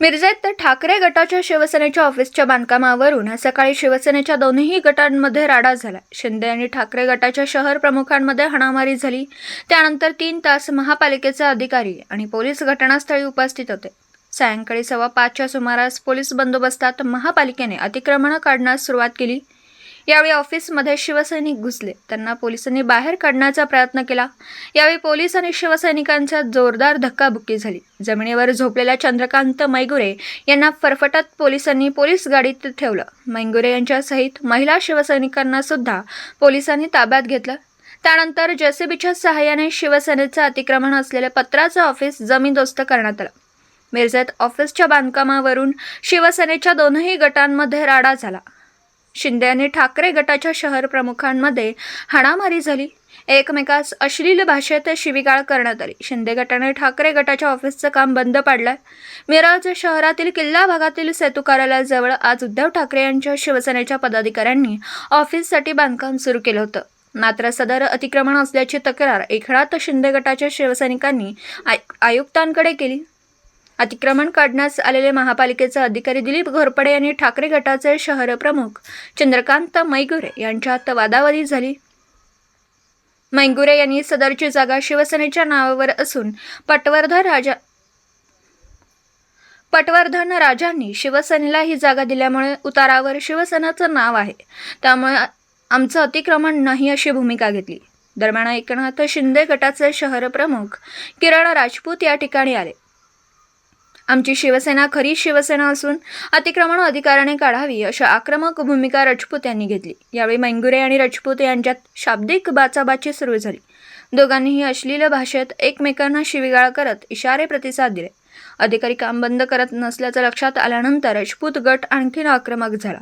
मिरजेत ठाकरे गटाच्या शिवसेनेच्या ऑफिसच्या बांधकामावरून सकाळी शिवसेनेच्या दोन्ही गटांमध्ये राडा झाला। शिंदे आणि ठाकरे गटाच्या शहर प्रमुखांमध्ये हाणामारी झाली। त्यानंतर 3 तास महापालिकेचे अधिकारी आणि पोलीस घटनास्थळी उपस्थित होते। सायंकाळी 5:15च्या सुमारास पोलीस बंदोबस्तात महापालिकेने अतिक्रमण काढण्यास सुरुवात केली। यावेळी ऑफिसमध्ये शिवसैनिक घुसले, त्यांना पोलिसांनी बाहेर काढण्याचा प्रयत्न केला। यावेळी पोलीस आणि शिवसैनिकांच्या जोरदार धक्काबुक्की झाली। जमिनीवर झोपलेल्या चंद्रकांत मैगुरे यांना फरफटत पोलिसांनी पोलीस गाडीत ठेवलं। मैगुरे यांच्यासहित महिला शिवसैनिकांना सुद्धा पोलिसांनी ताब्यात घेतलं। त्यानंतर जेसीबीच्या सहाय्याने शिवसेनेचं अतिक्रमण असलेले पत्राचं ऑफिस जमीनदोस्त करण्यात आलं। मिरजेत ऑफिसच्या बांधकामावरून शिवसेनेच्या दोन्ही गटांमध्ये राडा झाला। शिंदे आणि ठाकरे गटाच्या शहर प्रमुखांमध्ये हाणामारी झाली। एकमेकास अश्लील भाषेत शिवीगाळ करण्यात आली। शिंदे गटाने ठाकरे गटाच्या ऑफिसचं काम बंद पाडलंय। मिरज शहरातील किल्ला भागातील सेतू कार्यालयाजवळ आज उद्धव ठाकरे यांच्या शिवसेनेच्या पदाधिकाऱ्यांनी ऑफिससाठी बांधकाम सुरू केलं होतं। मात्र सदर अतिक्रमण असल्याची तक्रार एकनाथ शिंदे गटाच्या शिवसैनिकांनी आयुक्तांकडे केली। अतिक्रमण काढण्यास आलेले महापालिकेचे अधिकारी दिलीप घोरपडे यांनी ठाकरे गटाचे शहर प्रमुख चंद्रकांत मैगुरे यांच्यात वादावादी झाली। मैगुरे यांनी सदरची जागा शिवसेनेच्या नावावर असून पटवर्धन राजांनी शिवसेनेला ही जागा दिल्यामुळे उतारावर शिवसेनेचं नाव आहे, त्यामुळे आमचं अतिक्रमण नाही अशी भूमिका घेतली। दरम्यान एकनाथ शिंदे गटाचे शहर प्रमुख किरण राजपूत या ठिकाणी आले। आमची शिवसेना खरी शिवसेना असून अतिक्रमण अधिकाऱ्याने काढावी अशी आक्रमक भूमिका राजपूत यांनी घेतली। यावेळी मैगुरे आणि राजपूत यांच्यात शाब्दिक बाचाबाची सुरू झाली। दोघांनीही अश्लील भाषेत एकमेकांना शिवीगाळ करत इशारे प्रतिसाद दिले। अधिकारी काम बंद करत नसल्याचं लक्षात आल्यानंतर राजपूत गट आणखीन आक्रमक झाला।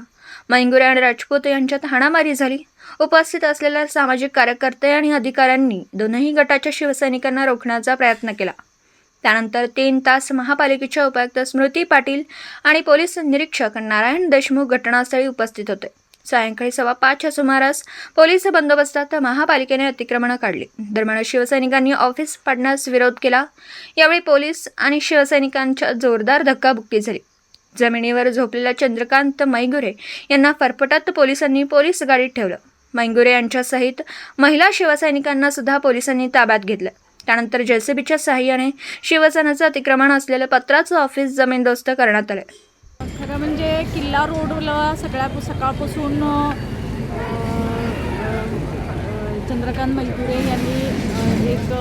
मैगुरे आणि राजपूत यांच्यात हाणामारी झाली। उपस्थित असलेल्या सामाजिक कार्यकर्ते आणि अधिकाऱ्यांनी दोन्ही गटाच्या शिवसैनिकांना रोखण्याचा प्रयत्न केला। त्यानंतर 3 तास महापालिकेच्या उपायुक्त स्मृती पाटील आणि पोलीस निरीक्षक नारायण देशमुख घटनास्थळी उपस्थित होते। सायंकाळी 5:15च्या सुमारास पोलीस बंदोबस्तात महापालिकेने अतिक्रमण काढले। दरम्यान शिवसैनिकांनी ऑफिस पाडण्यास विरोध केला। यावेळी पोलीस आणि शिवसैनिकांच्या जोरदार धक्काबुक्की झाली। जमिनीवर झोपलेल्या चंद्रकांत मैगुरे यांना फरफटत पोलिसांनी पोलीस गाडीत ठेवलं। मैगुरे यांच्यासहित महिला शिवसैनिकांना सुद्धा पोलिसांनी ताब्यात घेतलं। त्यानंतर जेसीबीच्या सहाय्याने शिवसेनेचं अतिक्रमण असलेलं पत्राचं ऑफिस जमीनदोस्त करण्यात आलं। खरं म्हणजे किल्ला रोडला सकाळपासून चंद्रकांत मैगुरे यांनी एक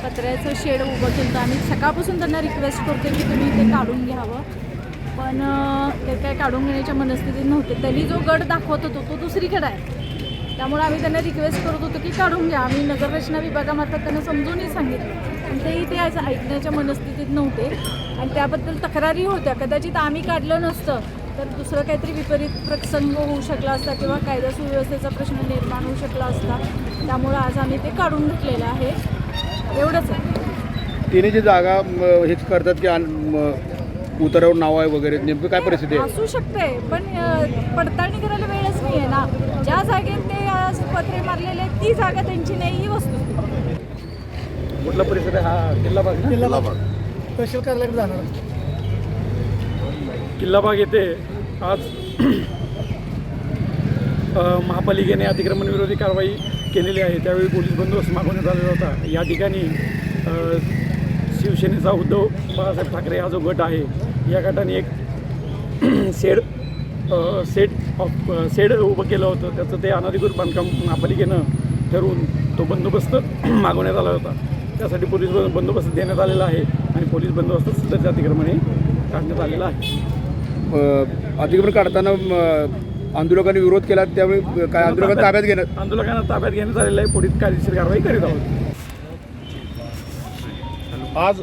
पत्र्याचं शेड उभं केलं। आम्ही सकाळपासून त्यांना रिक्वेस्ट करतो की तुम्ही ते काढून घ्यावं, पण ते काय काढून घेण्याच्या मनस्थितीत नव्हते। त्यांनी जो गट दाखवत होतो तो दुसरीकडे आहे, त्यामुळे आम्ही त्यांना रिक्वेस्ट करत होतो की काढून घ्या। आम्ही नगररचना विभागामार्फत त्यांना समजूनही सांगितलं, पण तेही ते आज ऐकण्याच्या मनस्थितीत नव्हते आणि त्याबद्दल तक्रारी होत्या। कदाचित आम्ही काढलं नसतं तर दुसरं काहीतरी विपरीत प्रसंग होऊ शकला असता किंवा कायदा सुव्यवस्थेचा प्रश्न निर्माण होऊ शकला असता, त्यामुळे आज आम्ही ते काढून घेतलेलं आहे। एवढंच आहे। तिने जी जागा हेच करतात की उतारावर नाव आहे वगैरे, नेमकं काय परिस्थिती आहे? असू शकते, पण पडताळणी करायला वेळच नाही आहे ना। ज्या जागेत ते आज पत्रे मारलेले ती जागा त्यांची नाही ही वस्तू। कुठला परिसर आहे हा? किल्ला बाग ना? किल्ला बाग स्पेशल कार्यालयात जाणार किल्ला बाग येथे आज महापालिकेने अतिक्रमण विरोधी कारवाई केलेली आहे। त्यावेळी पोलीस बंदोबस्त मागवण्यात आलेला होता। या ठिकाणी शिवसेनेचा उद्धव बाळासाहेब ठाकरे हा जो गट आहे, या गटाने एक शेड उभं केलं होतं। त्याचं ते अनधिकृत बांधकाम महापालिकेनं ठरवून तो बंदोबस्त मागवण्यात आला होता। त्यासाठी पोलीस बंदोबस्त देण्यात आलेला आहे आणि पोलीस बंदोबस्त सदरचे अतिक्रमण काढण्यात आलेलं आहे। अतिक्रमण काढताना आंदोलकांनी विरोध केला, त्यावेळी काय आंदोलकांना ताब्यात घेण्यात आलेलं आहे। पोलीस कायदेशीर कारवाई करीत आहोत। आज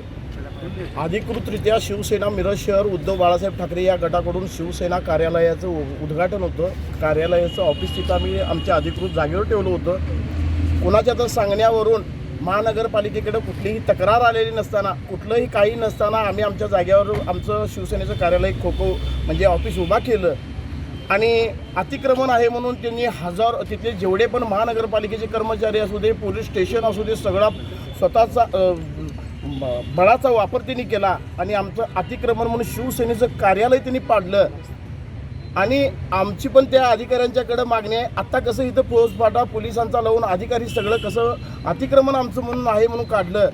अधिकृतरित्या शिवसेना मिरज शहर उद्धव बाळासाहेब ठाकरे या गटाकडून शिवसेना कार्यालयाचं उद्घाटन होतं। कार्यालयाचं ऑफिस तिथं आम्ही आमच्या अधिकृत जागेवर ठेवलं होतं। कोणाच्या तर सांगण्यावरून महानगरपालिकेकडे कुठलीही तक्रार आलेली नसताना, कुठलंही काही नसताना आम्ही आमच्या जागेवर आमचं शिवसेनेचं कार्यालय म्हणजे ऑफिस उभा केलं आणि अतिक्रमण आहे म्हणून त्यांनी तिथले जेवढे पण महानगरपालिकेचे कर्मचारी असू दे, पोलीस स्टेशन असू दे, सगळा स्वतःचा बळाचा वापर त्यांनी केला आणि आमचं अतिक्रमण म्हणून शिवसेनेचं कार्यालय त्यांनी पाडलं. आणि आमची पण त्या अधिकाऱ्यांच्याकडे मागणी आहे. आत्ता कसं इथं फौजफाटा पोलिसांचा लावून अधिकारी सगळं कसं अतिक्रमण आमचं म्हणून आहे म्हणून काढलं,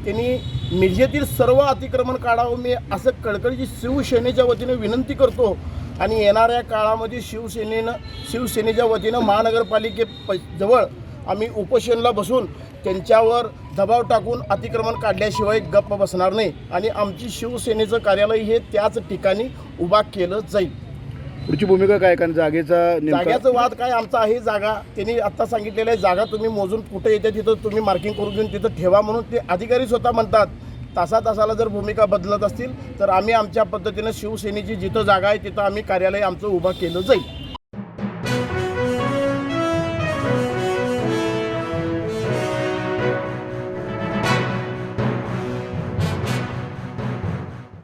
त्यांनी मिरजेतील सर्व अतिक्रमण काढावं मी असं कळकळीची शिवसेनेच्या वतीनं विनंती करतो. आणि येणाऱ्या काळामध्ये शिवसेनेच्या वतीनं महानगरपालिकेजवळ आम्ही उपोषणला बसून त्यांच्यावर दबाव टाकून अतिक्रमण काढल्याशिवाय गप्प बसणार नाही. आणि आमची शिवसेनेचं कार्यालय हे त्याच ठिकाणी उभा केलं जाईल. पुढची भूमिका काय? कारण जाग्याचं वाद काय आमचा आहे. जागा त्यांनी आत्ता सांगितलेलं आहे, जागा तुम्ही मोजून कुठे येते तिथं तुम्ही मार्किंग करून घेऊन तिथं ठेवा म्हणून ते अधिकारी स्वतः म्हणतात. तासाला जर भूमिका बदलत असतील तर आम्ही आमच्या पद्धतीनं शिवसेनेची जिथं जागा आहे तिथं आम्ही कार्यालय आमचं उभं केलं जाईल.